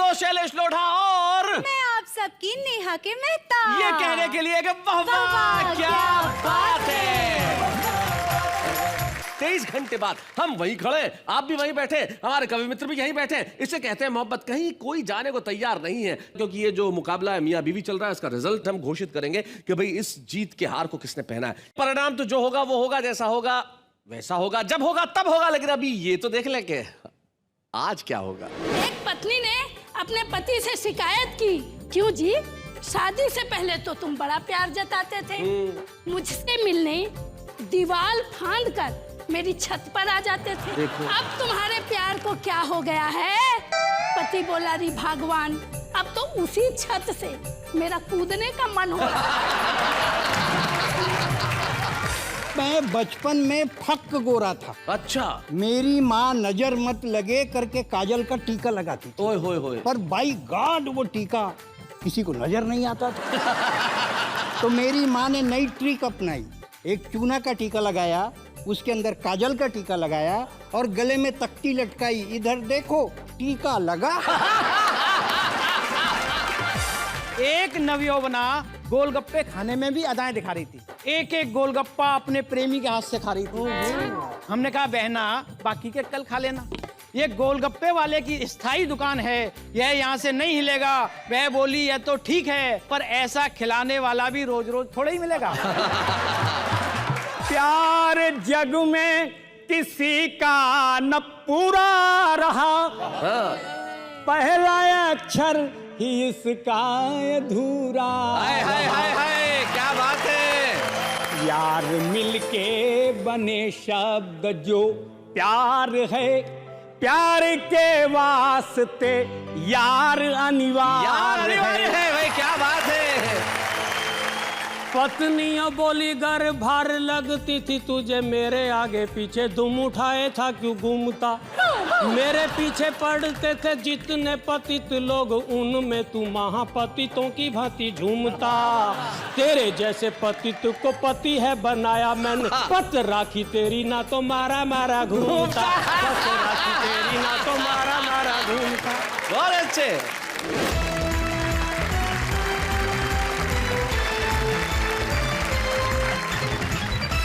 दो शैलेश लोढ़ा और मैं आप सबकी नेहा के मेहता। ये कहने के लिए कि वाह वाह क्या बात है। 23 घंटे बाद हम वहीं खड़े, आप भी वहीं बैठे, हमारे कवि मित्र भी यहीं बैठे। इसे कहते हैं मोहब्बत। कहीं कोई जाने को तैयार नहीं है, क्योंकि ये जो मुकाबला है मियां बीवी चल रहा है, इसका रिजल्ट हम घोषित करेंगे कि भाई इस जीत के हार को किसने पहना है। परिणाम तो जो होगा वो होगा, जैसा होगा वैसा होगा, जब होगा तब होगा। लेकिन अभी ये तो देख लें कि आज क्या होगा। एक पत्नी ने अपने पति से शिकायत की, क्यों जी, शादी से पहले तो तुम बड़ा प्यार जताते थे, मुझसे मिलने दीवार फांद कर मेरी छत पर आ जाते थे। अब तुम्हारे प्यार को क्या हो गया है? पति बोला, री भगवान, अब तो उसी छत से मेरा कूदने का मन हो रहा है। मैं बचपन में फक गोरा था। अच्छा। मेरी माँ नजर मत लगे करके काजल का टीका लगाती थी। ओए होए होए। पर बाई गॉड वो टीका किसी को नजर नहीं आता था। तो मेरी माँ ने नई ट्रिक अपनाई, एक चूना का टीका लगाया, उसके अंदर काजल का टीका लगाया और गले में तख्ती लटकाई, इधर देखो टीका लगा। एक नवयौवना गोलगप्पे खाने में भी अदाएं दिखा रही थी। एक एक गोलगप्पा अपने प्रेमी के हाथ से खा रही थी। हमने कहा बहना बाकी के कल खा लेना, ये गोलगप्पे वाले की स्थायी दुकान है, यह यहाँ से नहीं हिलेगा। वह बोली यह तो ठीक है, पर ऐसा खिलाने वाला भी रोज रोज थोड़ा ही मिलेगा। प्यार जग में किसी का न पूरा रहा, पहला अक्षर ही इसका अधूरा। हाय हाय हाय हाय, क्या बात है। यार मिलके बने शब्द जो प्यार है, प्यार के वास्ते यार अनिवार्य है। भाई क्या बात है। पत्नियां बोली घर भार लगती थी तुझे, मेरे आगे पीछे दुम उठाए था क्यों घूमता। मेरे पीछे पड़ते थे जितने पतित लोग, उनमें तू महापतितों की भांति झूमता। तेरे जैसे पतित को पति है बनाया मैंने, पत राखी तेरी ना तो मारा मारा घूमता। पत राखी तेरी ना तो मारा मारा घूमता। बहुत अच्छे।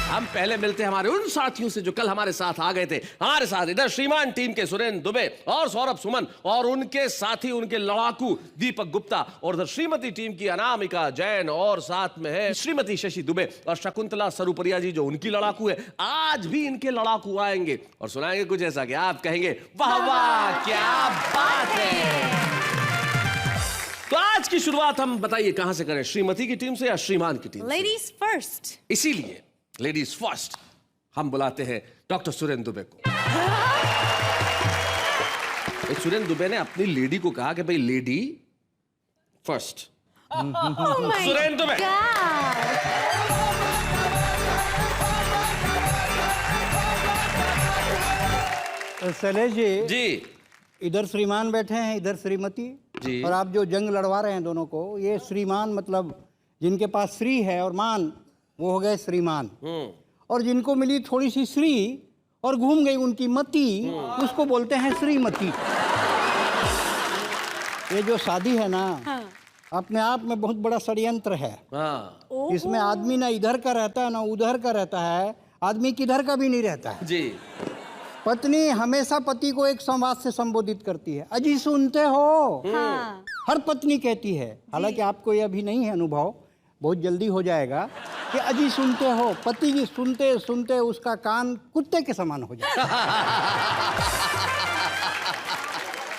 हम पहले मिलते हैं हमारे उन साथियों से जो कल हमारे साथ आ गए थे। हमारे साथ इधर श्रीमान टीम के सुरेंद्र दुबे और सौरभ सुमन, और उनके साथी उनके लड़ाकू दीपक गुप्ता, और इधर श्रीमती टीम की अनामिका जैन, और साथ में है श्रीमती शशि दुबे और शकुंतला सरुपरिया जी जो उनकी लड़ाकू है। आज भी इनके लड़ाकू आएंगे और सुनाएंगे कुछ ऐसा कि आप कहेंगे वाह वाह क्या बात है। तो आज की शुरुआत हम बताइए कहां से करें, श्रीमती की टीम से या श्रीमान की टीम से? Ladies first. इसीलिए लेडीज फर्स्ट हम बुलाते हैं डॉक्टर सुरेंद्र दुबे को। सुरेंद्र दुबे ने अपनी लेडी को कहा कि भाई लेडी फर्स्ट। सुरेंद्र दुबे। शैलेश जी, इधर श्रीमान बैठे हैं, इधर श्रीमती जी। और आप जो जंग लड़वा रहे हैं दोनों को, ये श्रीमान मतलब जिनके पास श्री है और मान, वो हो गए श्रीमान। और जिनको मिली थोड़ी सी श्री और घूम गई उनकी मती, उसको बोलते हैं श्रीमती। ये जो शादी है ना, अपने आप में बहुत बड़ा षड्यंत्र है। इसमें आदमी ना इधर का रहता है ना उधर का रहता है, आदमी किधर का भी नहीं रहता है जी। पत्नी हमेशा पति को एक संवाद से संबोधित करती है, अजी सुनते हो। हर पत्नी कहती है, हालांकि आपको ये अभी नहीं है अनुभव, बहुत जल्दी हो जाएगा, कि अजी सुनते हो। पति की सुनते सुनते उसका कान कुत्ते के समान हो जाता है।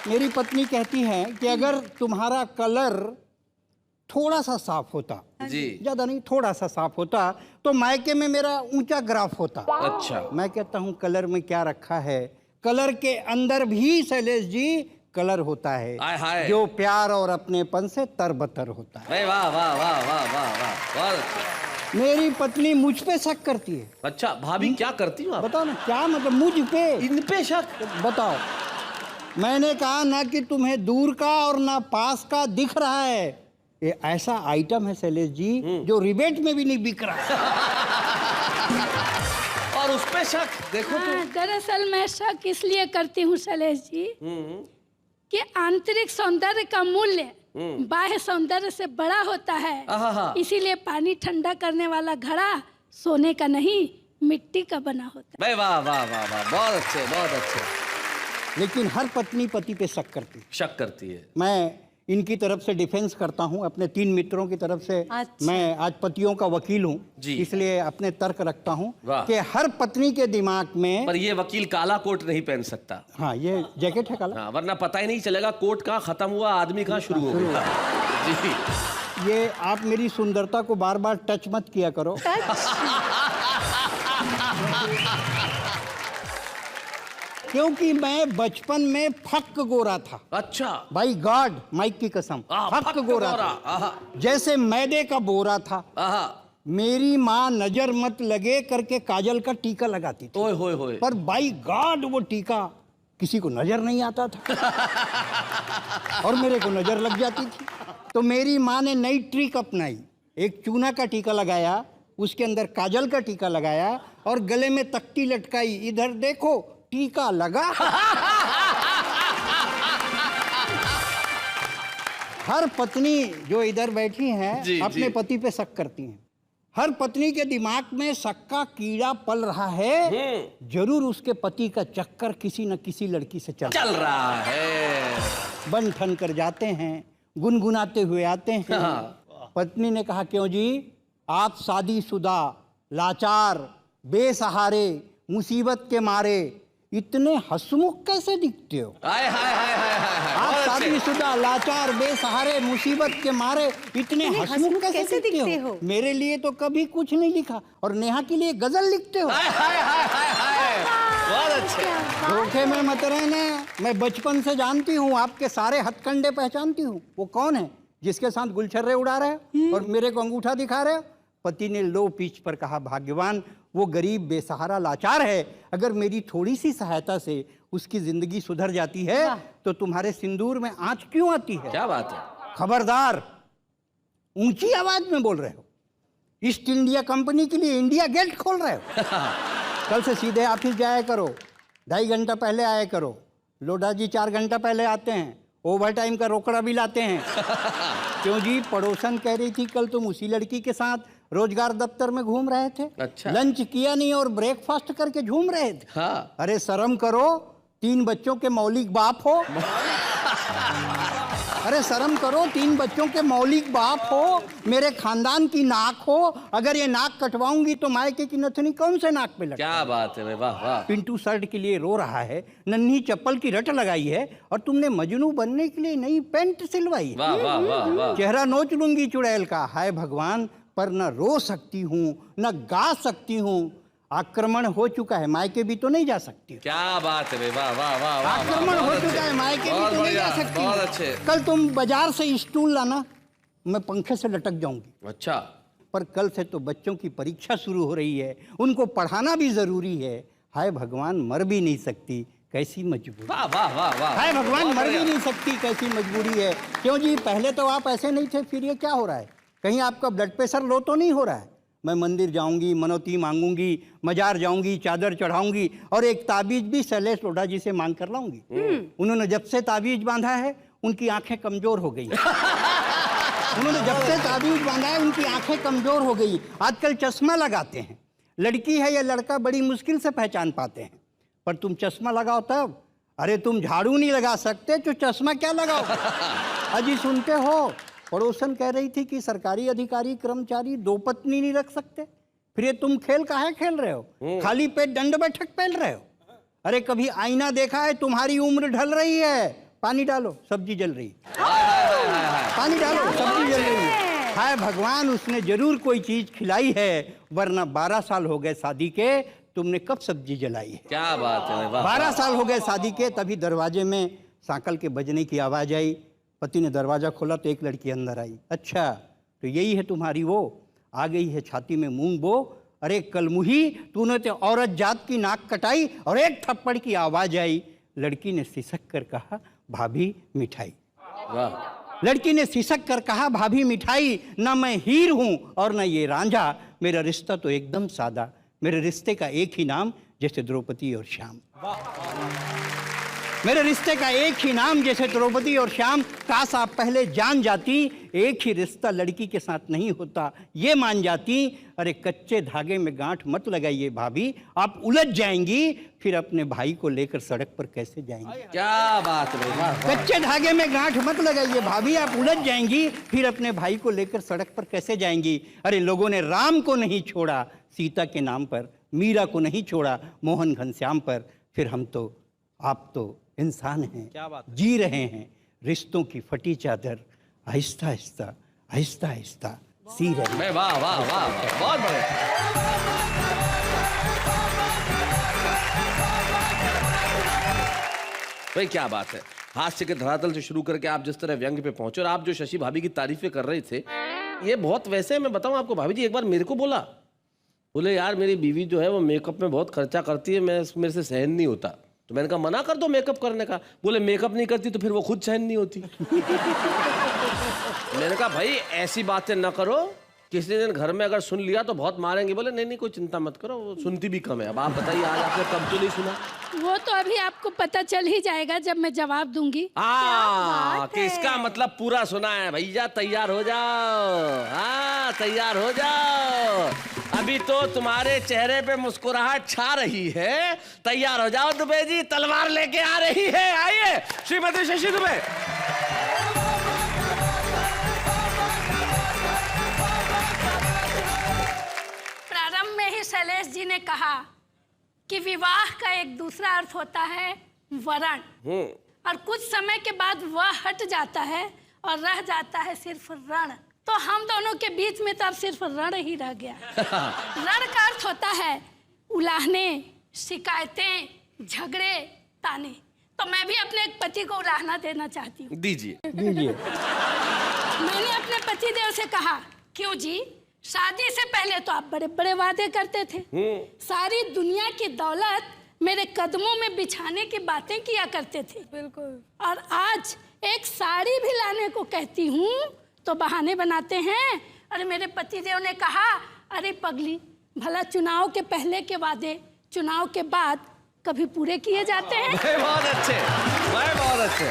मेरी पत्नी कहती है कि अगर तुम्हारा कलर थोड़ा सा साफ होता, जी, ज्यादा नहीं, थोड़ा सा साफ होता, तो मायके में मेरा ऊंचा ग्राफ होता। अच्छा। मैं कहता हूँ कलर में क्या रखा है, कलर के अंदर भी शैलेश जी कलर होता है, हाय हाय। जो प्यार और अपनेपन से तरबतर होता है। वाह वाह वाह वाह वाह वाह, बहुत अच्छा। मेरी पत्नी मुझ पे शक करती है। अच्छा, भाभी क्या करती हो आप? बताओ ना, क्या मतलब मुझ पे? इन पे शक? बताओ। मैंने कहा ना कि तुम्हें दूर का और ना पास का दिख रहा है, ये ऐसा आइटम है शैलेश जी जो रिबेट में भी नहीं बिक रहा। और उस पे शक देखो तो। दरअसल मैं शक इसलिए करती हूँ शैलेश जी कि आंतरिक सौंदर्य का मूल्य बाह्य सौंदर्य से बड़ा होता आहा। है, इसीलिए पानी ठंडा करने वाला घड़ा सोने का नहीं मिट्टी का बना होता है। भाई वाह वाह वाह वाह, बहुत अच्छे बहुत अच्छे। लेकिन हर पत्नी पति पे शक करती है। शक करती है। मैं इनकी तरफ से डिफेंस करता हूं, अपने 3 मित्रों की तरफ से। अच्छा। मैं आज पतियों का वकील हूं, जी। इसलिए अपने तर्क रखता हूं वाह। कि हर पत्नी के दिमाग में। पर ये वकील काला कोट नहीं पहन सकता। हाँ, ये जैकेट है काला। हाँ, वरना पता ही नहीं चलेगा कोट कहाँ खत्म हुआ, आदमी कहाँ शुरू हो गया। जी। ये आप मेरी सुंदरता को बार बार टच मत किया करो। क्योंकि मैं बचपन में फक गोरा था। अच्छा। भाई गॉड, माइक की कसम, फक गोरा था, आहा, जैसे मैदे का बोरा था। आहा। मेरी माँ नजर मत लगे करके काजल का टीका लगाती थी, ओए होए होए। पर बाई गॉड वो टीका किसी को नजर नहीं आता था और मेरे को नजर लग जाती थी। तो मेरी माँ ने नई ट्रिक अपनाई, एक चूना का टीका लगाया, उसके अंदर काजल का टीका लगाया और गले में तख्ती लटकाई, इधर देखो टीका लगा। हर पत्नी जो इधर बैठी हैं जी, अपने जी। पति पे शक करती हैं। हर पत्नी के दिमाग में शक का कीड़ा पल रहा है, जरूर उसके पति का चक्कर किसी न किसी लड़की से चल रहा है। बन ठन कर जाते हैं, गुनगुनाते हुए आते हैं। हाँ। पत्नी ने कहा, क्यों जी आप शादीशुदा, लाचार, बेसहारे, मुसीबत के मारे इतने हंसमुख कैसे दिखते हो? हाय हाय हाय हाय हाय। आप बहुत अच्छे। शादीशुदा, लाचार, बेसहारे, मुसीबत के मारे इतने हंसमुख कैसे दिखते हो? मेरे लिए तो कभी कुछ नहीं लिखा और नेहा के लिए गजल लिखते हो। हाय हाय हाय हाय हाय। बहुत अच्छे। धोखे में मत रहना, मैं बचपन से जानती हूँ, आपके सारे हथकंडे पहचानती हूँ। वो कौन है जिसके साथ गुलछर्रे उड़ा रहे हो और मेरे को अंगूठा दिखा रहे हो? पति ने लो पिच पर कहा, भाग्यवान वो गरीब, बेसहारा, लाचार है, अगर मेरी थोड़ी सी सहायता से उसकी जिंदगी सुधर जाती है तो तुम्हारे सिंदूर में आंच क्यों आती है? क्या बात है। खबरदार, ऊंची आवाज में बोल रहे हो। ईस्ट इंडिया कंपनी के लिए इंडिया गेट खोल रहे हो। कल से सीधे ऑफिस जाया करो, 2.5 घंटा पहले आया करो। लोढ़ा जी 4 घंटा पहले आते हैं, ओवर टाइम का रोकड़ा भी लाते हैं। क्यों जी, पड़ोसन कह रही थी कल तुम उसी लड़की के साथ रोजगार दफ्तर में घूम रहे थे। अच्छा। लंच किया नहीं और ब्रेकफास्ट करके झूम रहे थे। हाँ। अरे शर्म करो, 3 बच्चों के मौलिक बाप हो। अरे शर्म करो, 3 बच्चों के मौलिक बाप हो, मेरे खानदान की नाक हो। अगर ये नाक कटवाऊंगी तो मायके की नथनी कौन से नाक पे लगे? क्या बात है भाई, वाह वाह। पिंटू शर्ट के लिए रो रहा है, नन्ही चप्पल की रट लगाई है और तुमने मजनू बनने के लिए नई पैंट सिलवाई है। वाह वाह वाह वाह। चेहरा नोच लूंगी चुड़ैल का, हाय भगवान, पर न रो सकती हूँ न गा सकती हूँ। आक्रमण हो चुका है, मायके भी तो नहीं जा सकती। क्या बात है भाई, वाह वाह वाह वाह। आक्रमण हो बहुत चुका है, अच्छे। मायके भी बहुत तो नहीं जा बढ़िया, सकती। बहुत अच्छे। कल तुम बाजार से स्टूल लाना, मैं पंखे से लटक जाऊंगी। अच्छा। पर कल से तो बच्चों की परीक्षा शुरू हो रही है, उनको पढ़ाना भी जरूरी है। हाय भगवान, मर भी नहीं सकती, कैसी मजबूरी। वाह वाह वाह वाह। हाय भगवान, बहुत मर भी बढ़िया। नहीं सकती, कैसी मजबूरी है। क्यों जी, पहले तो आप ऐसे नहीं थे, फिर ये क्या हो रहा है? कहीं आपका ब्लड प्रेशर लो तो नहीं हो रहा है? मैं मंदिर जाऊंगी, मनौती मांगूंगी, मजार जाऊंगी, चादर चढ़ाऊंगी और एक ताबीज भी शैलेश लोढ़ा जी से मांग कर लाऊंगी। उन्होंने जब से ताबीज बांधा है उनकी आंखें कमजोर हो गई। उन्होंने जब से ताबीज बांधा है उनकी आंखें कमजोर हो गई। आजकल चश्मा लगाते हैं, लड़की है या लड़का बड़ी मुश्किल से पहचान पाते हैं। पर तुम चश्मा लगाओ तब। अरे तुम झाड़ू नहीं लगा सकते तो चश्मा क्या लगाओ? अजी सुनते हो, पड़ोसन कह रही थी कि सरकारी अधिकारी कर्मचारी 2 पत्नी नहीं रख सकते। फिर ये तुम खेल काहे खेल रहे हो? खाली पेट दंड बैठक पहन रहे हो? अरे कभी आईना देखा है? तुम्हारी उम्र ढल रही है, पानी डालो, सब्जी जल रही है। पानी डालो, सब्जी जल रही है। हाय भगवान, उसने जरूर कोई चीज खिलाई है, वरना 12 साल हो गए शादी के, तुमने कब सब्जी जलाई है? क्या बात है, वाह। 12 साल हो गए शादी के, तभी दरवाजे में सांकल के बजने की आवाज आई। पति ने दरवाजा खोला तो एक लड़की अंदर आई। अच्छा, तो यही है तुम्हारी वो, आ गई है छाती में मूंग बो। अरे कलमुही, तूने तो औरत जात की नाक कटाई। और एक थप्पड़ की आवाज आई। लड़की ने सिसक कर कहा, भाभी मिठाई। वाह। लड़की ने सिसक कर कहा, भाभी मिठाई। ना मैं हीर हूं और ना ये रांझा, मेरा रिश्ता तो एकदम सादा। मेरे रिश्ते का एक ही नाम, जैसे द्रौपदी और श्याम। मेरे रिश्ते का एक ही नाम, जैसे द्रौपदी और श्याम। काश आप पहले जान जाती, एक ही रिश्ता लड़की के साथ नहीं होता, ये मान जाती। अरे कच्चे धागे में गांठ मत लगाइए भाभी, आप उलझ जाएंगी, फिर अपने भाई को लेकर सड़क पर कैसे जाएंगी। क्या बात है भाई। कच्चे धागे में गांठ मत लगाइए भाभी, आप उलझ जाएंगी, फिर अपने भाई को लेकर सड़क पर कैसे जाएंगी। अरे लोगों ने राम को नहीं छोड़ा सीता के नाम पर, मीरा को नहीं छोड़ा मोहन घनश्याम पर, फिर हम तो, आप तो इंसान हैं। क्या बात है। जी रहे हैं रिश्तों की फटी चादर, आहिस्ता आहिस्ता आहिस्ता आहिस्ता सी रहे हैं। वाह वाह वाह वाह, बहुत बढ़िया। भाई क्या बात है, हास्य के धरातल से शुरू करके आप जिस तरह व्यंग पे पहुंचे, और आप जो शशि भाभी की तारीफें कर रहे थे, ये बहुत वैसे। मैं बताऊं आपको, भाभी जी एक बार मेरे को बोले यार मेरी बीवी जो है वो मेकअप में बहुत खर्चा करती है, मेरे से सहन नहीं होता। तो मैंने कहा मना कर दो मेकअप करने का। बोले मेकअप नहीं करती तो फिर वो खुद सहन नहीं होती। मैंने कहा भाई ऐसी बातें ना करो, किसी दिन घर में अगर सुन लिया तो बहुत मारेंगे। बोले नहीं नहीं कोई चिंता मत करो, वो सुनती भी कम है। अब आप बताइए आज आपने कब तो नहीं सुना। वो तो अभी आपको पता चल ही जाएगा जब मैं जवाब दूंगी। कि इसका मतलब पूरा सुना है। भैया तैयार हो जाओ, हाँ तैयार हो जाओ, अभी तो तुम्हारे चेहरे पे मुस्कुराहट छा रही है। तैयार हो जाओ दुबे जी, तलवार लेके आ रही है। आइए श्रीमती शशि दुबे। प्रारंभ में ही शैलेश जी ने कहा कि विवाह का एक दूसरा अर्थ होता है वरण, और कुछ समय के बाद वह हट जाता है और रह जाता है सिर्फ रण। तो हम दोनों के बीच में तो अब सिर्फ रण ही रह गया। रण का अर्थ होता है उलाहने, शिकायतें, झगड़े, ताने। तो मैं भी अपने एक पति को उलाहना देना चाहती हूँ। दीजिए। मैंने अपने पतिदेव से कहा, क्यों जी, शादी से पहले तो आप बड़े बड़े वादे करते थे, सारी दुनिया की दौलत मेरे कदमों में बिछाने की बातें किया करते थे। बिल्कुल। और आज एक साड़ी भी लाने को कहती हूँ तो बहाने बनाते हैं। अरे मेरे पतिदेव ने कहा, अरे पगली, भला चुनाव के पहले के वादे चुनाव के बाद कभी पूरे किए जाते हैं? बहुत अच्छे, बहुत अच्छे।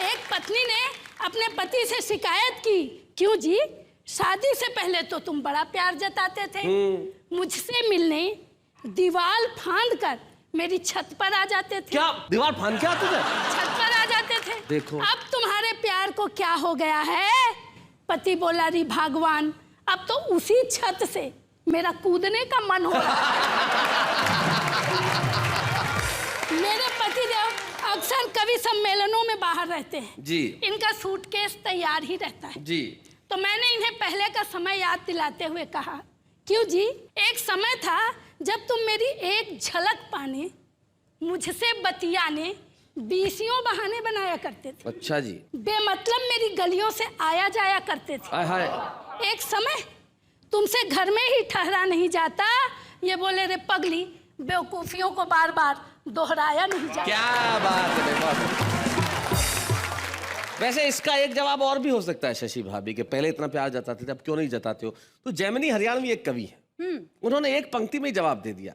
एक पत्नी ने अपने पति से शिकायत की, क्यों जी, शादी से पहले तो तुम बड़ा प्यार जताते थे, मुझसे मिलने दीवार फांद कर मेरी छत पर आ जाते थे। क्या दीवार फांद के आते थे? छत पर आ जाते थे। देखो अब तुम्हारे प्यार को क्या हो गया है? पति बोला, री भगवान, अब तो उसी छत से मेरा कूदने का मन हो रहा है। मेरे पतिदेव अक्सर कवि सम्मेलनों में बाहर रहते हैं जी, इनका सूटकेस तैयार ही रहता है जी। तो मैंने इन्हें पहले का समय याद दिलाते हुए कहा, क्यों जी, एक समय था जब तुम मेरी एक झलक पाने, मुझसे बतियाने, बीसियों बहाने बनाया करते थे। अच्छा जी। बेमतलब मेरी गलियों से आया जाया करते थे। हाय हाय। एक समय तुमसे घर में ही ठहरा नहीं जाता, ये बोले, रे पगली, बेवकूफियों को बार बार दोहराया नहीं जाता। क्या बात है, बहुत। वैसे इसका एक जवाब और भी हो सकता है शशि भाभी के, पहले इतना प्यार जताते थे अब क्यों नहीं जताते हो। तो जैमिनी हरियाणवी एक कवि है, उन्होंने एक पंक्ति में जवाब दे दिया।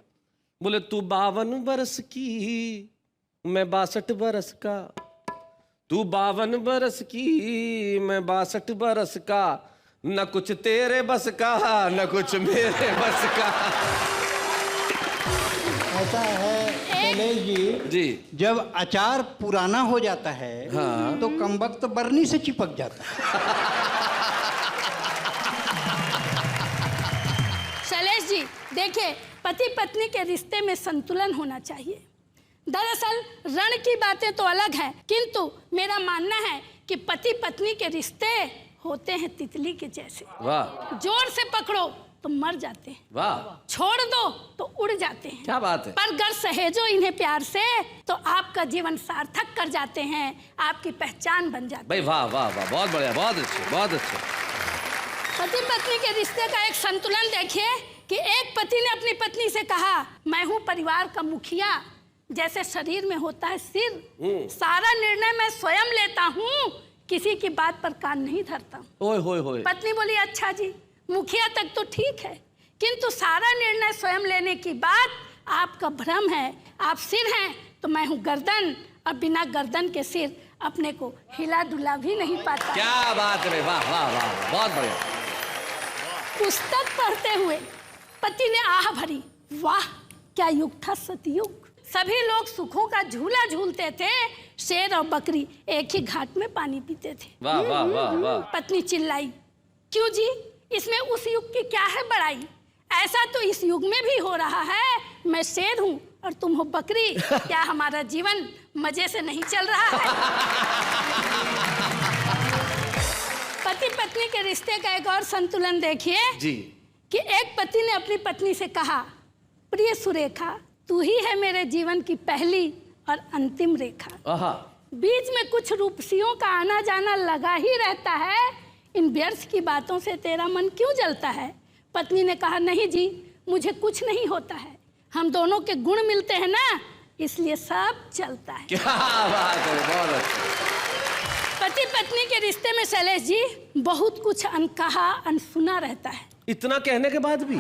बोले, तू 52 बरस की, मैं 62 बरस का, तू 52 बरस की, मैं 62 बरस का, न कुछ तेरे बस का न कुछ मेरे बस का। ऐसा है शैलेश जी, जब अचार पुराना हो जाता है, हाँ, तो कमबख्त बरनी से चिपक जाता है। शैलेश जी देखिए, पति पत्नी के रिश्ते में संतुलन होना चाहिए। दरअसल रण की बातें तो अलग हैं, किंतु मेरा मानना है कि पति पत्नी के रिश्ते होते हैं तितली के जैसे। वाह। जोर से पकड़ो तो मर जाते हैं, वाह, छोड़ दो तो उड़ जाते हैं। क्या बात है। पर अगर सहेजो इन्हें प्यार से तो आपका जीवन सार्थक कर जाते हैं, आपकी पहचान बन जाती है। भाई वाह वाह वाह, बहुत बढ़िया, बहुत अच्छे, बहुत अच्छे। पति पत्नी के रिश्ते का एक संतुलन देखिए कि एक पति ने अपनी पत्नी से कहा, मैं हूँ परिवार का मुखिया, जैसे शरीर में होता है सिर, सारा निर्णय मैं स्वयं लेता हूँ, किसी की बात पर कान नहीं धरता। ओए होए होए। पत्नी बोली, अच्छा जी, मुखिया तक तो ठीक है, किंतु सारा निर्णय स्वयं लेने की बात आपका भ्रम है। आप सिर हैं तो मैं हूँ गर्दन, और बिना गर्दन के सिर अपने को हिला डुला भी नहीं पाता। क्या बात है, वाह वाह वाह, बहुत बढ़िया। पुस्तक पढ़ते हुए पति ने आह भरी, वाह क्या युग था सतयुग। सभी लोग सुखों का झूला झूलते थे, शेर और बकरी एक ही घाट में पानी पीते थे। वाह वाह वाह वाह। पत्नी चिल्लाई, क्यों जी, इसमें उस युग की क्या है बड़ाई? ऐसा तो इस युग में भी हो रहा है। मैं शेर हूँ और तुम हो बकरी, क्या हमारा जीवन मजे से नहीं चल रहा है? पति पत्नी के रिश्ते का एक और संतुलन देखिए जी। कि एक पति ने अपनी पत्नी से कहा, प्रिय सुरेखा, तू ही है मेरे जीवन की पहली और अंतिम रेखा। आहा। बीच में कुछ रूपसियों का आना जाना लगा ही रहता है, इन व्यर्थ की बातों से तेरा मन क्यों जलता है? पत्नी ने कहा, नहीं जी, मुझे कुछ नहीं होता है, हम दोनों के गुण मिलते हैं ना, इसलिए सब चलता है। क्या बात है, बहुत अच्छा। पति पत्नी के रिश्ते में शैलेश जी बहुत कुछ अनकहा अनसुना रहता है। इतना कहने के बाद भी?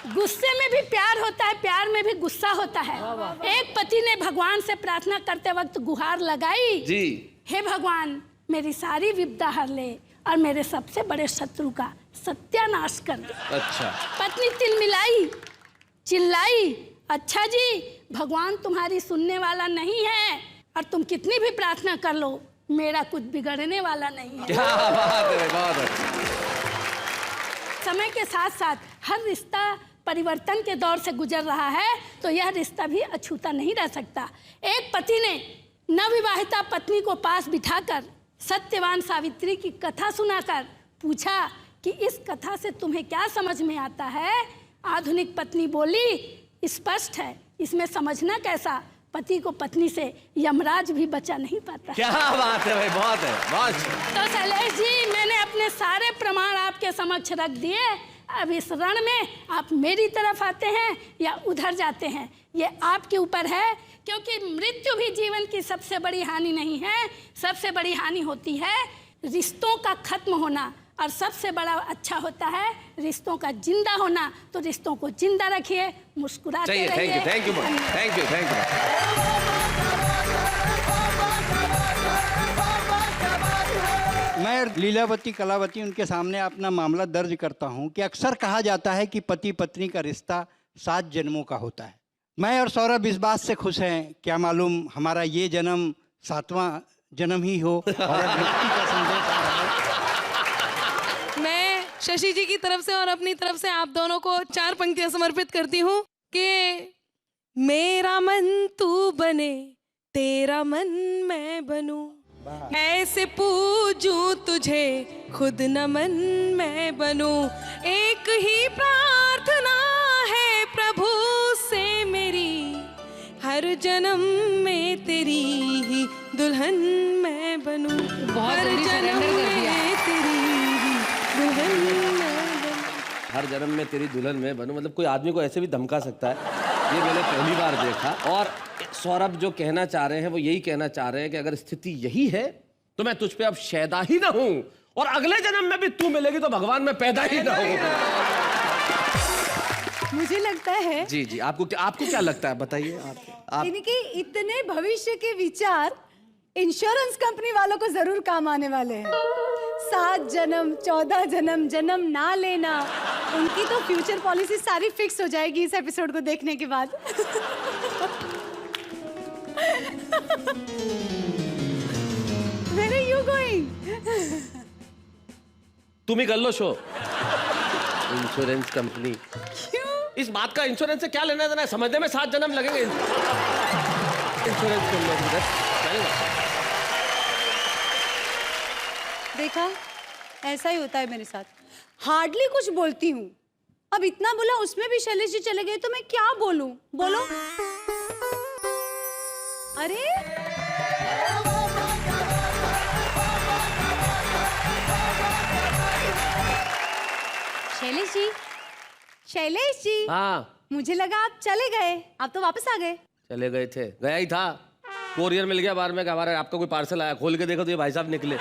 गुस्से में भी प्यार होता है, प्यार में भी गुस्सा होता है। एक पति ने भगवान से प्रार्थना करते वक्त गुहार लगाई जी। हे भगवान, मेरी सारी विपदा हर ले और मेरे सबसे बड़े शत्रु का सत्यानाश कर दे। अच्छा। पत्नी तिलमिलाई, चिल्लाई, अच्छा जी, भगवान तुम्हारी सुनने वाला नहीं है और तुम कितनी भी प्रार्थना कर लो, मेरा कुछ बिगड़ने वाला नहीं है। क्या बात है, बहुत अच्छा। समय के साथ साथ हर रिश्ता परिवर्तन के दौर से गुजर रहा है, तो यह रिश्ता भी अछूता नहीं रह सकता। एक पति ने नवविवाहिता पत्नी को पास बिठाकर सत्यवान सावित्री की कथा सुनाकर पूछा कि इस कथा से तुम्हें क्या समझ में आता है? आधुनिक पत्नी बोली, स्पष्ट है, इसमें समझना कैसा? पति को पत्नी से यमराज भी बचा नहीं पाता। क्या बात है भाई, बहुत है, बहुत। तो शैलेश जी, मैंने अपने सारे प्रमाण आपके समक्ष रख दिए। अब इस रण में आप मेरी तरफ आते हैं या उधर जाते हैं, ये आपके ऊपर है, क्योंकि मृत्यु भी जीवन की सबसे बड़ी हानि नहीं है। सबसे बड़ी हानि होती है रिश्तों का खत्म होना, और सबसे बड़ा अच्छा होता है रिश्तों का जिंदा होना। तो रिश्तों को जिंदा रखिए, मुस्कुराते रहिए। Thank you, thank you, thank you, thank you. मैं लीलावती कलावती उनके सामने अपना मामला दर्ज करता हूं कि अक्सर कहा जाता है कि पति पत्नी का रिश्ता 7 जन्मों का होता है। मैं और सौरभ इस बात से खुश हैं, क्या मालूम हमारा ये जन्म 7वां जन्म ही हो। और मुक्ति का संदेश आ रहा है। मैं शशि जी की तरफ से और अपनी तरफ से आप दोनों को 4 पंक्तियां समर्पित करती हूँ कि मेरा मन तू बने, तेरा मन मैं बनूं, ऐसे पूजूं तुझे, खुद नमन मैं बनूं। एक ही प्रार्थना है प्रभु से मेरी, हर जन्म में तेरी ही दुल्हन मैं बनूं। हर जन्म में तेरी ही दुल्हन मैं बनूं। हर जन्म में तेरी दुल्हन मैं बनूं, मतलब कोई आदमी को ऐसे भी धमका सकता है, ये मैंने पहली बार देखा। और सौरभ जो कहना चाह रहे हैं वो यही कहना चाह रहे हैं कि अगर स्थिति यही है तो मैं तुझ पे अब शैदा ही ना हूं, और अगले जन्म में भी तू मिलेगी तो भगवान में पैदा ही ना हूं। मुझे लगता है जी जी, आपको क्या लगता है, बताइए आप। यानी कि इतने भविष्य के विचार इंश्योरेंस कंपनी वालों को जरूर काम आने वाले हैं। 7 जन्म, 14 जन्म, जन्म ना लेना, उनकी तो फ्यूचर पॉलिसी सारी फिक्स हो जाएगी इस एपिसोड को देखने के बाद। Where are you going? तुम ही कर लो शो। इंश्योरेंस कंपनी, इस बात का इंश्योरेंस से क्या लेना देना है? समझने में 7 जन्म लगेंगे। इंश्योरेंस देखा, ऐसा ही होता है मेरे साथ। हार्डली कुछ बोलती हूँ, अब इतना बोला उसमें भी शैलेश जी चले गए तो मैं क्या बोलूं? बोलो। अरे शैलेश जी, शैलेश जी। हाँ, मुझे लगा आप चले गए, आप तो वापस आ गए। चले गए थे, गया ही था, कोरियर मिल गया बाहर में कि हमारा आपका कोई पार्सल आया, खोल के देखो तो ये भाई साहब निकले।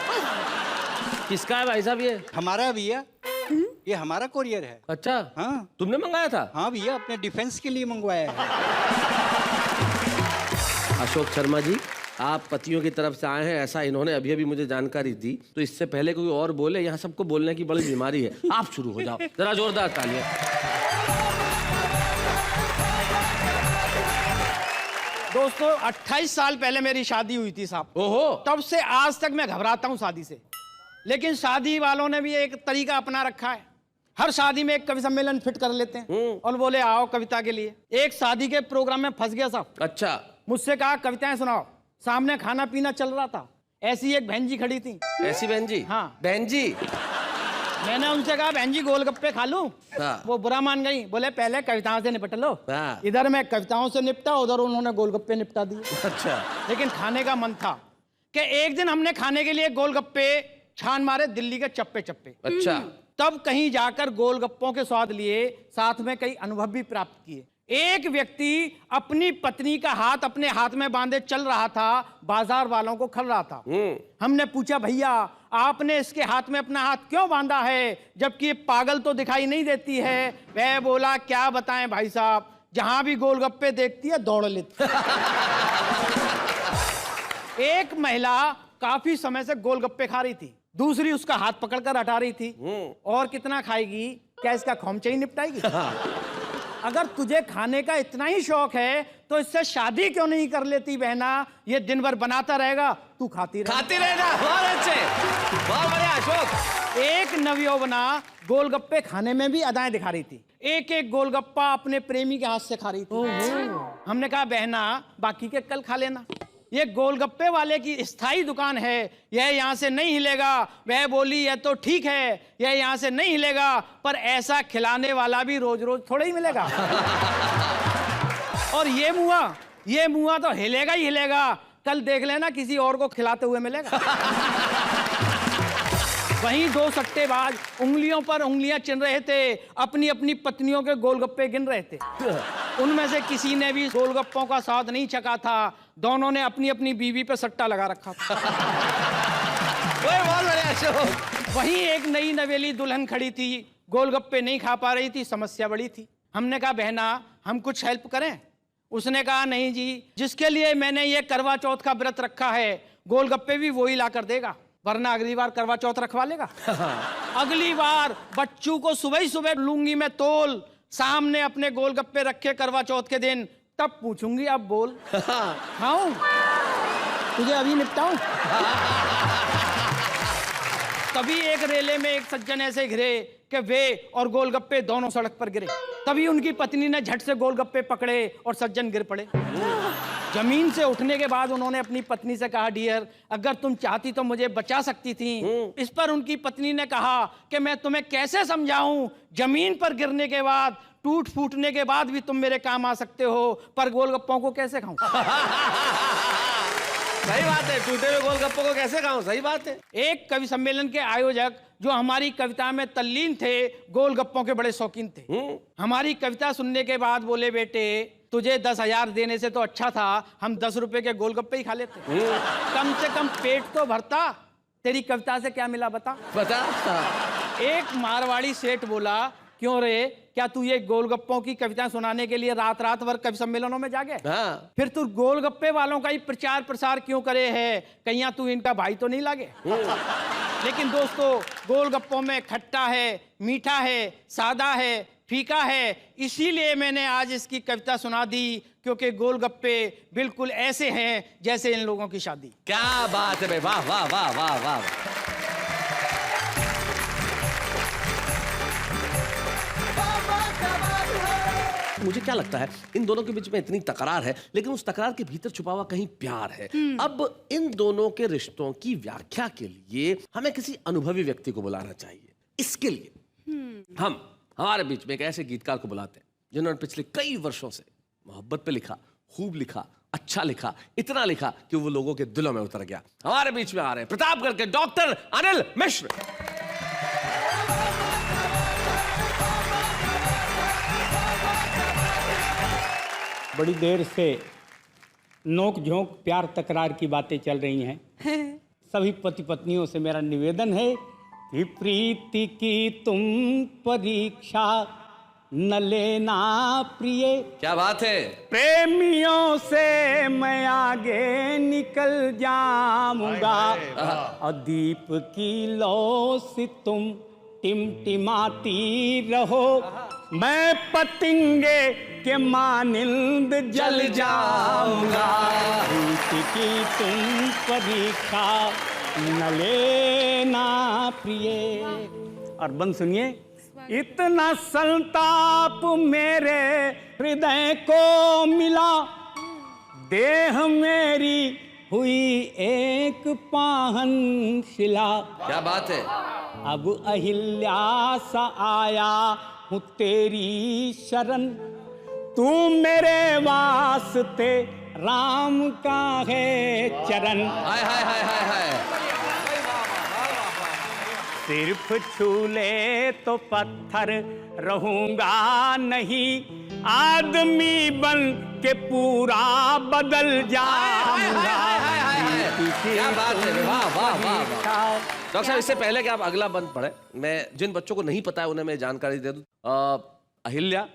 किसका है भाई साहब ये? हमारा भैया, ये हमारा कोरियर है। अच्छा, हाँ, तुमने मंगाया था? हाँ भैया, अपने डिफेंस के लिए मंगवाया है। अशोक शर्मा जी, आप पतियों की तरफ से आए हैं ऐसा इन्होंने अभी अभी मुझे जानकारी दी, तो इससे पहले कोई और बोले, यहाँ सबको बोलने की बड़ी बीमारी है। आप शुरू हो जाओ, जरा जोरदार तालियां। दोस्तों 28 साल पहले मेरी शादी हुई थी साहब। ओहो, तब से आज तक मैं घबराता हूं शादी से, लेकिन शादी वालों ने भी एक तरीका अपना रखा है। हर शादी में एक कवि सम्मेलन फिट कर लेते हैं और बोले आओ कविता के लिए। एक शादी के प्रोग्राम में फंस गया साहब। अच्छा, मुझसे कहा कविताएं सुनाओ। सामने खाना पीना चल रहा था, ऐसी एक बहन जी खड़ी थी। ऐसी बहन जी? हाँ। बहन जी, मैंने उनसे कहा बहन जी गोलगप्पे खा लूं? हाँ। वो बुरा मान गई, बोले पहले कविताओं से निपट लो। हाँ। इधर मैं कविताओं से निपटा, उधर उन्होंने गोलगप्पे निपटा दिए। अच्छा, लेकिन खाने का मन था कि एक दिन हमने खाने के लिए गोलगप्पे छान मारे दिल्ली के चप्पे चप्पे। अच्छा, तब कहीं जाकर गोलगप्पों के स्वाद लिए, साथ में कई अनुभव भी प्राप्त किए। एक व्यक्ति अपनी पत्नी का हाथ अपने हाथ में बांधे चल रहा था, बाजार वालों को खल रहा था। हमने पूछा भैया आपने इसके हाथ में अपना हाथ क्यों बांधा है, जबकि ये पागल तो दिखाई नहीं देती है? वह बोला क्या बताएं भाई साहब, जहां भी गोलगप्पे देखती है दौड़ लेती है। एक महिला काफी समय से गोलगप्पे खा रही थी, दूसरी उसका हाथ पकड़कर हटा रही थी। और कितना खाएगी, क्या इसका खोमचा ही निपटाएगी? अगर तुझे खाने का इतना ही शौक है तो इससे शादी क्यों नहीं कर लेती बहना? ये दिन भर बनाता रहेगा, तू खाती रहेगा। बहुत अच्छे, बहुत बढ़िया अशोक। एक नवयौवना गोलगप्पे खाने में भी अदाएं दिखा रही थी। एक एक गोलगप्पा अपने प्रेमी के हाथ से खा रही थी। हमने कहा बहना बाकी के कल खा लेना, ये गोलगप्पे वाले की स्थायी दुकान है, यह यहाँ से नहीं हिलेगा। वह बोली यह तो ठीक है, यह यहाँ से नहीं हिलेगा, पर ऐसा खिलाने वाला भी रोज रोज थोड़ा ही मिलेगा। और ये मुआ तो हिलेगा ही हिलेगा, कल देख लेना किसी और को खिलाते हुए मिलेगा। वहीं दो सट्टेबाज उंगलियों पर उंगलियां चिन रहे थे, अपनी अपनी पत्नियों के गोलगप्पे गिन रहे थे। उनमें से किसी ने भी गोलगप्पों का स्वाद नहीं चखा था, दोनों ने अपनी अपनी बीवी पे सट्टा लगा रखा था। वहीं एक नई नवेली दुल्हन खड़ी थी, गोलगप्पे नहीं खा पा रही थी, समस्या बड़ी थी। हमने कहा बहना हम कुछ हेल्प करें? उसने कहा नहीं जी, जिसके लिए मैंने ये करवा चौथ का व्रत रखा है गोलगप्पे भी वही ला कर देगा, वरना अगली बार करवा चौथ रखवा लेगा। अगली बार बच्चू को सुबह ही सुबह लूंगी मैं तोल, सामने अपने गोलगप्पे रखे करवा चौथ के दिन, तब पूछूंगी अब बोल खाऊं तुझे अभी निपटाऊं? तभी एक रेले में एक सज्जन ऐसे घिरे कि वे और गोलगप्पे दोनों सड़क पर गिरे। तभी उनकी पत्नी ने झट से गोलगप्पे पकड़े और सज्जन गिर पड़े। जमीन से उठने के बाद उन्होंने अपनी पत्नी से कहा डियर अगर तुम चाहती तो मुझे बचा सकती थी। इस पर उनकी पत्नी ने कहा कि मैं तुम्हें कैसे समझाऊं, जमीन पर गिरने के बाद टूट फूटने के बाद भी तुम मेरे काम आ सकते हो, पर गोलगप्पों को कैसे खाऊं? सही बात है, टूटे हुए गोलगप्पों को कैसे खाऊं? सही बात है। एक कवि सम्मेलन के आयोजक जो हमारी कविता में तल्लीन थे, गोलगप्पों के बड़े शौकीन थे। हमारी कविता सुनने के बाद बोले बेटे तुझे 10,000 देने से तो अच्छा था हम 10 रुपए के गोलगप्पे ही खा लेते, कम से कम पेट तो भरता। तेरी कविता से क्या मिला बता? एक मारवाड़ी सेठ बोला क्यों रे, क्या तू ये गोलगप्पों की कविता सुनाने के लिए रात रात भर कवि सम्मेलनों में जागे? हाँ। फिर तू गोलगप्पे वालों का ही प्रचार प्रसार क्यों करे है, कहीं तू इनका भाई तो नहीं लागे? लेकिन दोस्तों गोलगप्पों में खट्टा है, मीठा है, सादा है, फीका है, इसीलिए मैंने आज इसकी कविता सुना दी, क्योंकि गोलगप्पे बिल्कुल ऐसे हैं जैसे इन लोगों की शादी। क्या बात है भाई, वाह वाह वाह वाह वाह। मुझे क्या लगता है इन दोनों के बीच में इतनी तकरार है, लेकिन उस तकरार के भीतर छुपा हुआ कहीं प्यार है। अब इन दोनों के रिश्तों की व्याख्या के लिए हमें किसी अनुभवी व्यक्ति को बुलाना चाहिए। इसके लिए हम हमारे बीच में एक ऐसे गीतकार को बुलाते हैं जिन्होंने पिछले कई वर्षों से मोहब्बत पे लिखा, खूब लिखा, अच्छा लिखा, इतना लिखा कि वो लोगों के दिलों में उतर गया। हमारे बीच में आ रहे हैं प्रतापगढ़ के डॉक्टर अनिल मिश्र। बड़ी देर से नोक झोंक प्यार तकरार की बातें चल रही हैं। सभी पति पत्नियों से मेरा निवेदन है कि प्रीति की तुम परीक्षा न लेना प्रिय। क्या बात है। प्रेमियों से मैं आगे निकल जाऊंगा और दीप की लौ से तुम टिमटिमाती रहो, मैं पतंगे के मानिंद जल जाऊंगा। रूप की तुम परीक्षा न लेना प्रिय। और बंद सुनिए। इतना संताप मेरे हृदय को मिला, देह मेरी हुई एक पाहन शिला। क्या बात है। अब अहिल्या सा आया हूँ तेरी शरण, तू मेरे वास्ते राम का है चरण। हाय हाय हाय हाय हाय। सिर्फ छू ले तो पत्थर रहूंगा नहीं, आदमी बन के पूरा बदल जाऊंगा। क्या बात है। वाह वाह वाह। डॉक्टर साहब, इससे पहले कि आप अगला बंद पढ़े, मैं जिन बच्चों को नहीं पता है उन्हें मैं जानकारी दे दूं। अहिल्या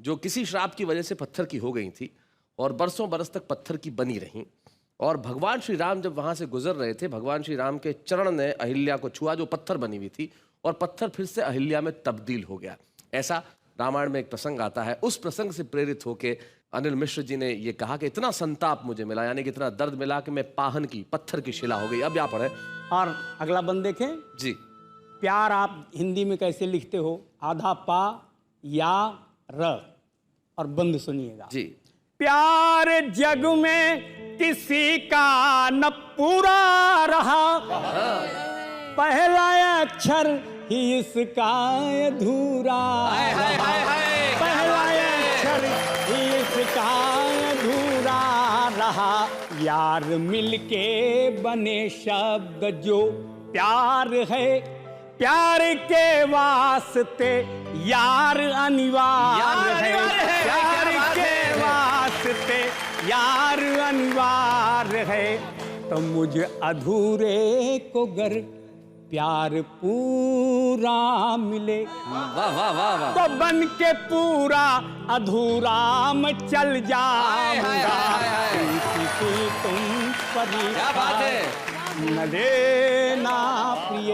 जो किसी श्राप की वजह से पत्थर की हो गई थी और बरसों बरस तक पत्थर की बनी रही, और भगवान श्री राम जब वहां से गुजर रहे थे, भगवान श्री राम के चरण ने अहिल्या को छुआ जो पत्थर बनी हुई थी, और पत्थर फिर से अहिल्या में तब्दील हो गया। ऐसा रामायण में एक प्रसंग आता है। उस प्रसंग से प्रेरित होकर अनिल मिश्र जी ने ये कहा कि इतना संताप मुझे मिला, यानी कि इतना दर्द मिला कि मैं पाहन की पत्थर की शिला हो गई। अब यहाँ पढ़े। और अगला बंद देखें जी। प्यार आप हिंदी में कैसे लिखते हो? आधा पा या र। और बंद सुनिएगा जी। प्यार जग में किसी का न पूरा रहा, पहला अक्षर ही इसका अधूरा। पहला अक्षर ही इसका अधूरा रहा, यार मिलके बने शब्द जो प्यार है, प्यार के वास्ते यार अनिवार्य है। प्यार के वास्ते यार अनिवार्य है, तो मुझे अधूरे को गर प्यार पूरा मिले। वाह वाह वाह वाह। तो बन के पूरा अधूरा मैं चल जाऊंगा। किसी तुम क्या बात है। न देना प्रिय।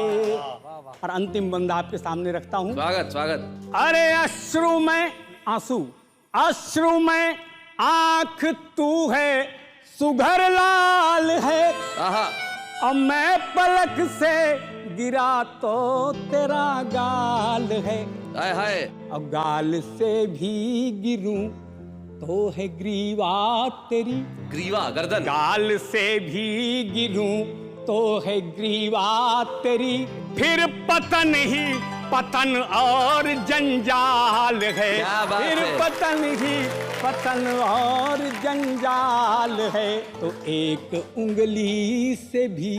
और अंतिम बंदा आपके सामने रखता हूं। स्वागत स्वागत। अरे अश्रु में आंसू, अश्रु में आंख तू है, सुघर लाल है। और मैं पलक से गिरा तो तेरा गाल है। हाय हाय। और गाल से भी गिरूं तो है ग्रीवा तेरी। ग्रीवा गर्दन। गाल से भी गिरूं तो है ग्रीवा तेरी, फिर पतन ही पतन और जंजाल है। फिर पतन ही पतन और जंजाल है, तो एक उंगली से भी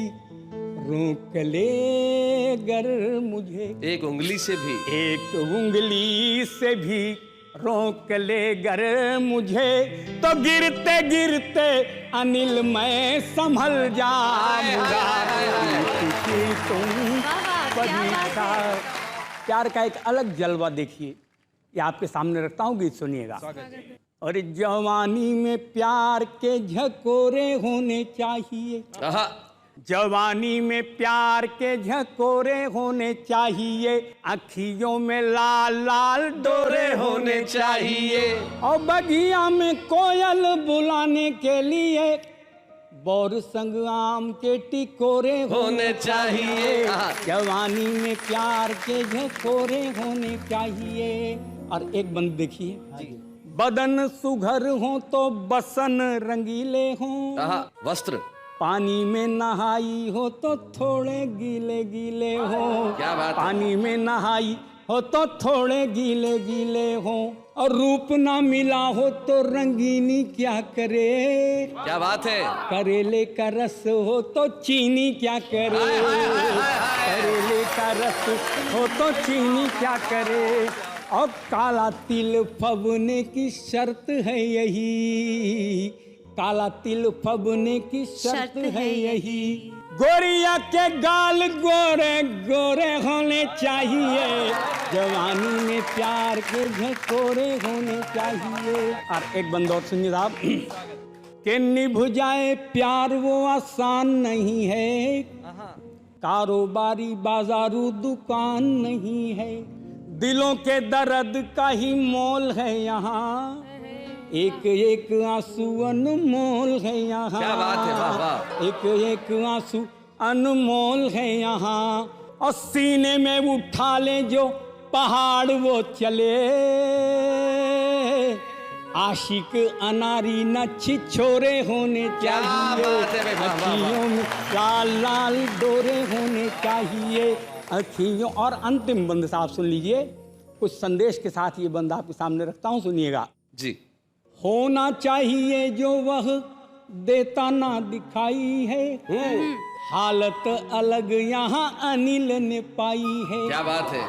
रोक ले गर मुझे। एक उंगली से भी। एक उंगली से भी रोक ले गर मुझे, तो गिरते गिरते अनिल मैं संभल जाऊंगा। तुम परीक्षा। प्यार का एक अलग जलवा देखिए, ये आपके सामने रखता हूँ, गीत सुनिएगा। और जवानी में प्यार के झकोरे होने चाहिए। जवानी में प्यार के झकोरे होने चाहिए, अखियों में लाल लाल डोरे होने चाहिए, और बगिया में कोयल बुलाने के लिए बोर संग आम के टिकोरे होने चाहिए। जवानी में प्यार के झकोरे होने चाहिए। और एक बंद देखिए, बदन सुघर हो तो बसन रंगीले हो, वस्त्र पानी में नहाई हो तो थोड़े गीले गीले हो। क्या बात। पानी में नहाई हो तो थोड़े गीले गीले हो, और रूप ना मिला हो तो रंगीनी क्या करे। क्या बात है। करेले का रस हो तो चीनी क्या करे। करेले का रस हो तो चीनी क्या करे, और काला तिल फबने की शर्त है यही, काला तिल फबने की शर्त है यही, गोरिया के गाल गोरे गोरे होने चाहिए, जवानी में प्यार के झकोरे होने चाहिए। और एक बंद और सुनिए साहब कि निभ जाए प्यार वो आसान नहीं है, कारोबारी बाजारू दुकान नहीं है, दिलों के दर्द का ही मोल है यहाँ, एक एक आंसू अनमोल है यहाँ। क्या बात है, वाह वाह। एक एक आंसू अनमोल है यहाँ, और सीने में उठा ले जो पहाड़ वो चले, आशिक अनारी न छिछोरे होने क्या चाहिए, बात है भाई, वाह, वाह, वाह। अखियों में लाल लाल डोरे होने चाहिए, अखियों। और अंतिम बंद साहब सुन लीजिए, कुछ संदेश के साथ ये बंद आपके सामने रखता हूँ, सुनिएगा। जी। होना चाहिए जो वह देता ना दिखाई है, हालत अलग यहाँ अनिल ने पाई है। क्या बात है।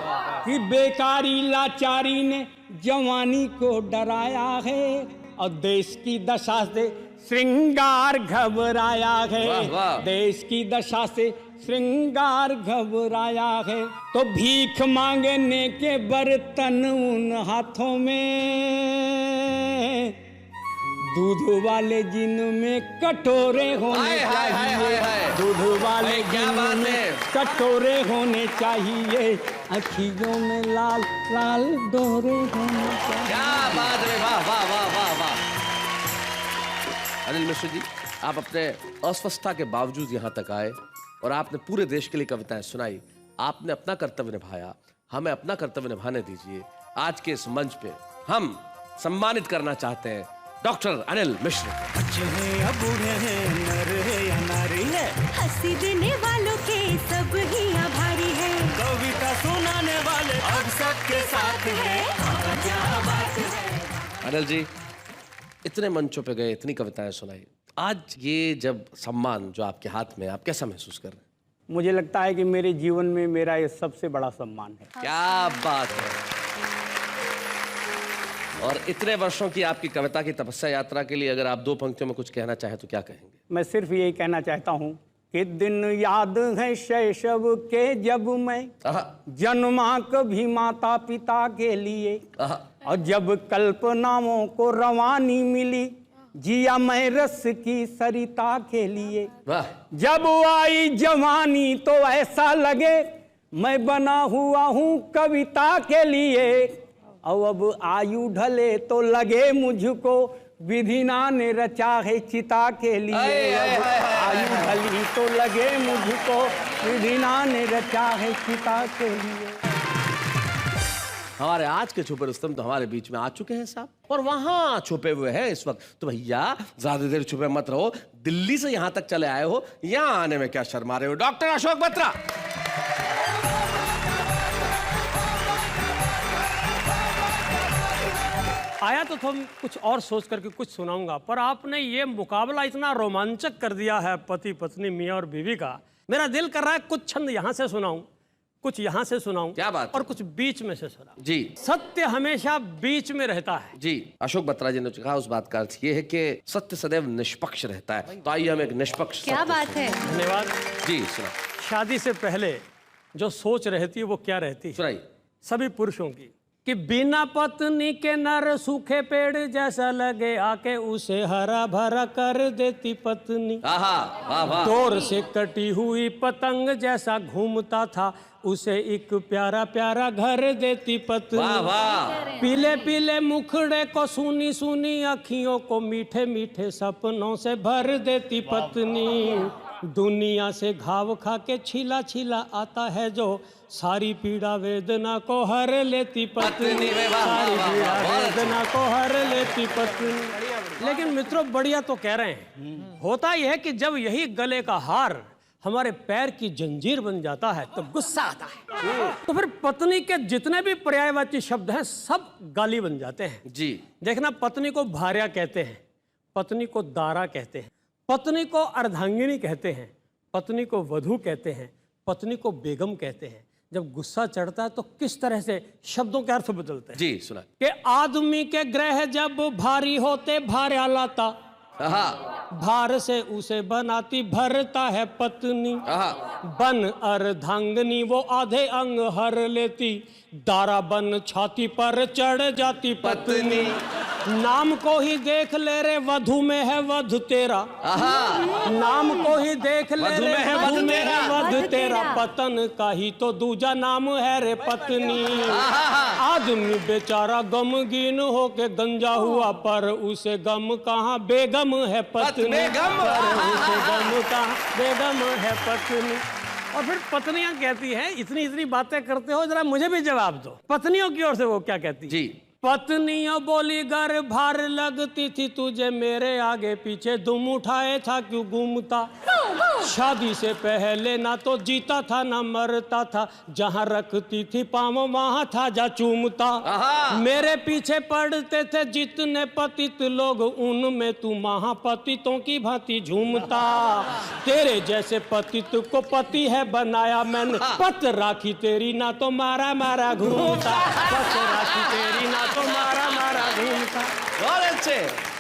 कि बेकारी लाचारी ने जवानी को डराया है, और देश की दशा से श्रृंगार घबराया है। वाह, वाह। देश की दशा से श्रृंगार घबराया है, तो भीख मांगने के बर्तन उन हाथों में, दूध वाले जिनमें कटोरे होने हाय, हाय, हाय, हाय, हाय। चाहिए, दूध वाले अरे क्या बात जिनमें है। कटोरे होने चाहिए, अखियों में लाल लाल डोरे होने चाहिए। क्या बात है, वाह वाह वाह वाह वाह। अनिल मिश्र जी, आप अपने अस्वस्थता के बावजूद यहाँ तक आए और आपने पूरे देश के लिए कविताएं सुनाई। आपने अपना कर्तव्य निभाया, हमें अपना कर्तव्य निभाने दीजिए। आज के इस मंच पे हम सम्मानित करना चाहते हैं डॉक्टर अनिल मिश्र। बच्चे हैं या बूढ़े हैं, नर है या नारी है, हंसी देने वालों के सब ही आभारी है, कविता सुनाने वाले अब सबके साथ है। क्या बात है। अनिल जी, इतने मंचों पे गए, इतनी कविताएं सुनाई, आज ये जब सम्मान जो आपके हाथ में, आप कैसा महसूस कर रहे हैं? मुझे लगता है कि मेरे जीवन में मेरा ये सबसे बड़ा सम्मान है। क्या बात है। और इतने वर्षों की आपकी कविता की तपस्या यात्रा के लिए अगर आप 2 पंक्तियों में कुछ कहना चाहें तो क्या कहेंगे? मैं सिर्फ यही कहना चाहता हूँ कि दिन याद है शैशव के जब मैं आहा, जन्मा कभी माता पिता के लिए, आहा, और जब कल्पनाओं को रवानी मिली, जिया मैं रस की सरिता के लिए। वाह। जब आई जवानी तो ऐसा लगे मैं बना हुआ हूँ कविता के लिए, और अब आयु ढले तो लगे मुझको विधिना ने रचा है चिता के लिए। अब आयु ढली तो लगे मुझको विधिना ने रचा है चिता के लिए। हमारे आज के छुपे रुस्तम तो हमारे बीच में आ चुके हैं साहब, और वहां छुपे हुए हैं इस वक्त। तो भैया ज्यादा देर छुपे मत रहो, दिल्ली से यहां तक चले आए हो, यहां आने में क्या शर्मा रहे हो? डॉक्टर अशोक बत्रा। आया तो तुम कुछ और सोच करके कुछ सुनाऊंगा, पर आपने ये मुकाबला इतना रोमांचक कर दिया है पति पत्नी मियाँ और बीवी का, मेरा दिल कर रहा है कुछ छंद यहाँ से सुनाऊं, कुछ यहाँ से सुनाऊं। क्या बात है? और कुछ बीच में से सुनाऊं। जी। सत्य हमेशा बीच में रहता है। जी, अशोक बत्रा जी ने कहा, उस बात का अर्थ ये है कि सत्य सदैव निष्पक्ष रहता है। तो आइए हम एक निष्पक्ष क्या सत्य बात सुनें। है। धन्यवाद। जी सुना। शादी से पहले जो सोच रहती है वो क्या रहती है सुनाइए। सभी पुरुषों की, कि बिना पत्नी के नर सूखे पेड़ जैसा लगे आके उसे हरा भरा कर देती पत्नी। आहा, वाह वाह। डोर से कटी हुई पतंग जैसा घूमता था उसे एक प्यारा प्यारा घर देती पत्नी। वाह वाह। पीले पीले मुखड़े को सुनी सुनी अखियों को मीठे मीठे सपनों से भर देती पत्नी। दुनिया से घाव खा के छिला छिला आता है जो सारी पीड़ा वेदना को हर लेती पत्नी। सारी पीड़ा वेदना को हर लेती पत्नी। लेकिन मित्रों बढ़िया तो कह रहे हैं, होता यह है कि जब यही गले का हार हमारे पैर की जंजीर बन जाता है तो गुस्सा आता है, तो फिर पत्नी के जितने भी पर्यायवाची शब्द हैं सब गाली बन जाते हैं। जी। देखना, पत्नी को भार्या कहते हैं, पत्नी को दारा कहते हैं, पत्नी को अर्धांगिनी कहते हैं, पत्नी को वधू कहते हैं, पत्नी को बेगम कहते हैं। जब गुस्सा चढ़ता है तो किस तरह से शब्दों के अर्थ बदलते हैं। जी सुना। कि आदमी के ग्रह जब भारी होते भार्या लाता, आहा, भार से उसे बनाती भरता है पत्नी। बन अर्धांगनी वो आधे अंग हर लेती, दारा बन छाती पर चढ़ जाती पत्नी। नाम को ही देख ले रे वधु में है वध तेरा, नाम को ही देख ले रे वधु में है वध तेरा, पतन का ही तो दूजा नाम है रे पत्नी। आदमी बेचारा गमगीन होके गंजा हुआ, पर उसे गम कहाँ बेगम है पत्नी, पर उसे गम कहाँ बेगम है पत्नी। और फिर पत्नियां कहती हैं, इतनी इतनी बातें करते हो, जरा मुझे भी जवाब दो। पत्नियों की ओर से वो क्या कहती जी? पत्नियों बोली घर भार लगती थी तुझे, मेरे आगे पीछे दुम उठाए था क्यों घूमता। शादी से पहले ना तो जीता था ना मरता था, जहाँ रखती थी पाँव वहाँ था जा चूमता। मेरे पीछे पड़ते थे जितने पतित लोग, उनमें तू महापतितों की भांति झूमता। तेरे जैसे पतित को पति है बनाया मैंने, पत राखी तेरी ना तो मारा मारा घूमता, पत राखी तेरी ना तो मारा मारा घूमता। बहुत अच्छे।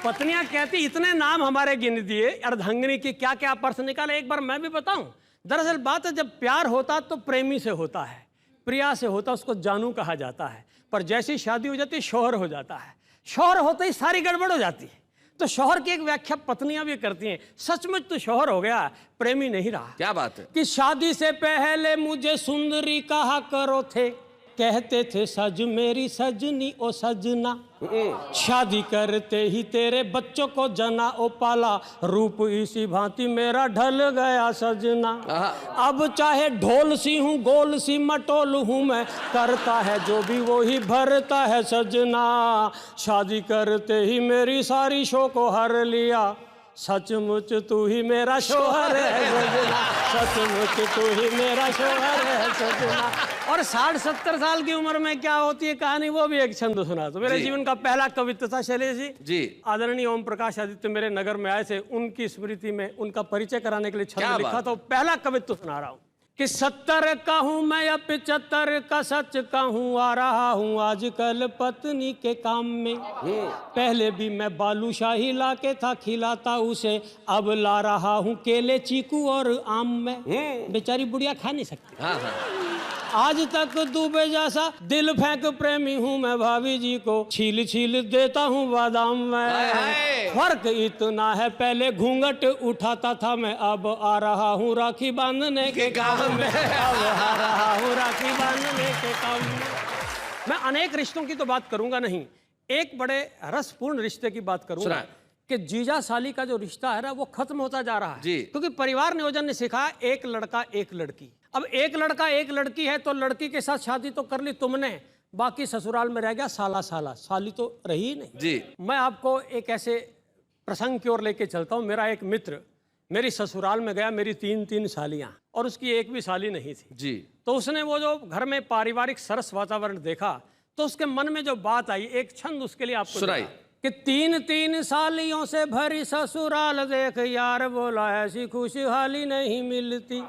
पत्नियां कहती इतने नाम हमारे गिन दिए, अर्धांगिनी की क्या क्या पर्स निकाले, एक बार मैं भी बताऊं। दरअसल बात है, जब प्यार होता तो प्रेमी से होता है, प्रिया से होता उसको जानू कहा जाता है, पर जैसी शादी हो जाती शौहर हो जाता है। शौहर होते ही सारी गड़बड़ हो जाती है। तो शौहर की एक व्याख्या पत्नियां भी करती हैं, सचमुच तो शौहर हो गया, प्रेमी नहीं रहा। क्या बात है? कि शादी से पहले मुझे सुंदरी कहा करो थे, कहते थे सज मेरी सजनी ओ सजना। शादी करते ही तेरे बच्चों को जना ओ पाला, रूप इसी भांति मेरा ढल गया सजना। अब चाहे ढोल सी हूँ गोल सी मटोल हूँ मैं, करता है जो भी वो ही भरता है सजना। शादी करते ही मेरी सारी शो को हर लिया, सचमुच तू ही मेरा शोहर है सजना, सचमुच तू ही मेरा शोहर है सजना। और 60-70 साल की उम्र में क्या होती है कहानी, वो भी एक छंद सुना। तो मेरे जीवन का पहला कवित्व था शैलेश जी। आदरणीय ओम प्रकाश आदित्य मेरे नगर में आए थे, उनकी स्मृति में उनका परिचय कराने के लिए छंद लिखा था। पहला कवित्व सुना रहा हूँ कि 70 का हूँ मैं या 75 का सच का हूँ, आ रहा हूँ आजकल पत्नी के काम में। पहले भी मैं बालूशाही लाके था खिलाता उसे, अब ला रहा हूँ केले चीकू और आम में। बेचारी बुढ़िया खा नहीं सकती। आज तक डूबे जैसा दिल फेंक प्रेमी हूँ मैं, भाभी जी को छील छील देता हूँ बादाम में। फर्क इतना है पहले घूंघट उठाता था मैं, अब आ रहा हूँ राखी बांधने के काम में, अब आ रहा हूँ राखी बांधने के काम में। मैं अनेक रिश्तों की तो बात करूंगा नहीं, एक बड़े रसपूर्ण रिश्ते की बात करूंगा कि जीजा साली का जो रिश्ता है ना वो खत्म होता जा रहा है। क्योंकि परिवार नियोजन ने सिखाया एक लड़का एक लड़की। अब एक लड़का एक लड़की है तो लड़की के साथ शादी तो कर ली तुमने, बाकी ससुराल में रह गया साला साला, साली तो रही ही नहीं। मैं आपको एक ऐसे प्रसंग की ओर लेके चलता हूँ। मेरा एक मित्र मेरी ससुराल में गया, मेरी 3 सालियां और उसकी एक भी साली नहीं थी तो उसने वो जो घर में पारिवारिक सरस वातावरण देखा तो उसके मन में जो बात आई, एक छंद उसके लिए आपको सुनाई कि 3 सालियों से भरी ससुराल देख यार, बोला ऐसी खुशहाली नहीं मिलती।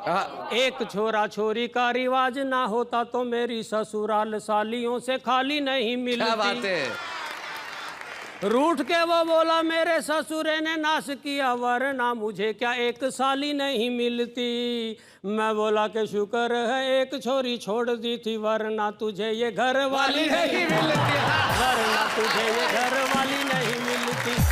एक छोरा छोरी का रिवाज ना होता तो मेरी ससुराल सालियों से खाली नहीं मिलती। क्या बात है? रूठ के वो बोला मेरे ससुरे ने नाश किया, वरना मुझे क्या एक साली नहीं मिलती। मैं बोला कि शुक्र है एक छोरी छोड़ दी थी, वरना तुझे ये घर वाली नहीं मिलती, वरना तुझे ये घर वाली नहीं मिलती।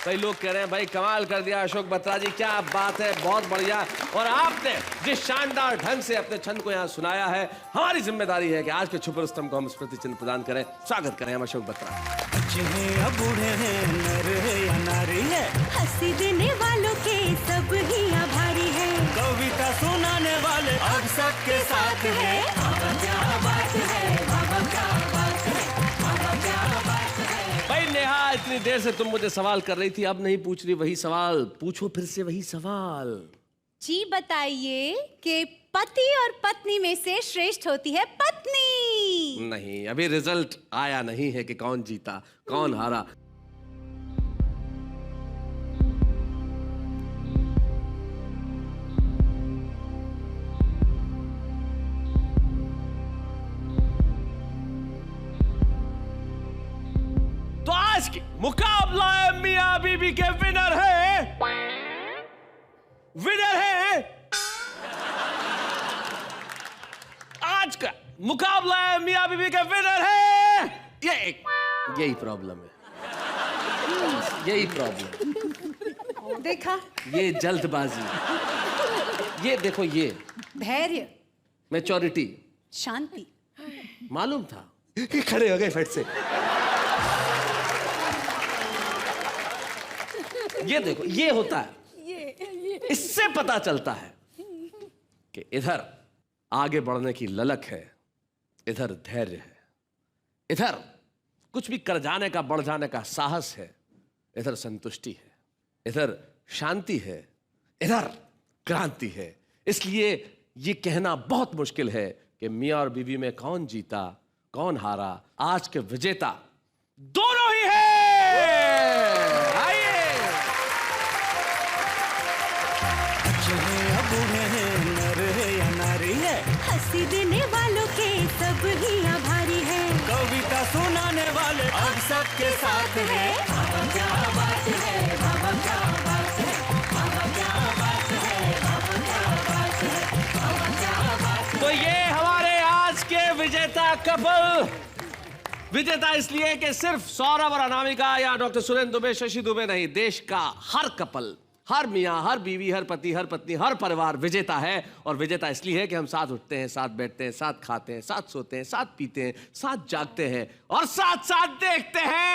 कई लोग कह रहे हैं भाई कमाल कर दिया अशोक बत्रा जी, क्या बात है, बहुत बढ़िया। और आपने जिस शानदार ढंग से अपने छंद को यहाँ सुनाया है, हमारी जिम्मेदारी है कि आज के छुप रुस्तम को हम स्मृति चिन्ह प्रदान करें। स्वागत करें हम अशोक बत्रा। बच्चे हैं या बूढ़े हैं, नर है या नारी है, हंसी देने वालों के सब ही आभारी है, कविता सुनाने वाले अब सबके साथ है। बाबा क्या बात है, बाबा क्या बात है, बाबा क्या बात है। भाई नेहा, इतनी देर से तुम मुझे सवाल कर रही थी, अब नहीं पूछ रही वही सवाल, पूछो फिर से वही सवाल। जी बताइए कि पति और पत्नी में से श्रेष्ठ होती है पत्नी। नहीं, अभी रिजल्ट आया नहीं है कि कौन जीता कौन हारा। तो आज की मुकाबला है मियां बीबी के विनर है विनर है आज का मुकाबला है, मियां बीवी के विनर है यही प्रॉब्लम है, यही प्रॉब्लम। देखा, ये जल्दबाजी, ये देखो, ये धैर्य, मैच्योरिटी, शांति। मालूम था। खड़े हो गए फट से। ये देखो, ये होता है, इससे पता चलता है कि इधर आगे बढ़ने की ललक है, इधर धैर्य है, इधर कुछ भी कर जाने का, बढ़ जाने का साहस है, इधर संतुष्टि है, इधर शांति है, इधर क्रांति है। इसलिए ये कहना बहुत मुश्किल है कि मियां और बीवी में कौन जीता कौन हारा। आज के विजेता दोनों ही हैं। आइए, अच्छे हैं या बूढ़े हैं, नर है या नारी है, हंसी देने वालों के सब ही आभारी है। कविता सुनाने वाले अब सबके साथ है। बाबा क्या बात है, बाबा क्या बात है, बाबा क्या बात है, बाबा क्या बात है, बाबा क्या बात है। तो ये हमारे आज के विजेता कपल। विजेता इसलिए कि सिर्फ सौरभ और अनामिका या डॉक्टर सुरेंद्र दुबे, शशि दुबे नहीं, देश का हर कपल, हर मियाँ, हर बीवी, हर पति, हर पत्नी, हर परिवार विजेता है। और विजेता इसलिए है कि हम साथ उठते हैं, साथ बैठते हैं, साथ खाते हैं, साथ सोते हैं, साथ पीते हैं, साथ जागते हैं और साथ साथ देखते हैं।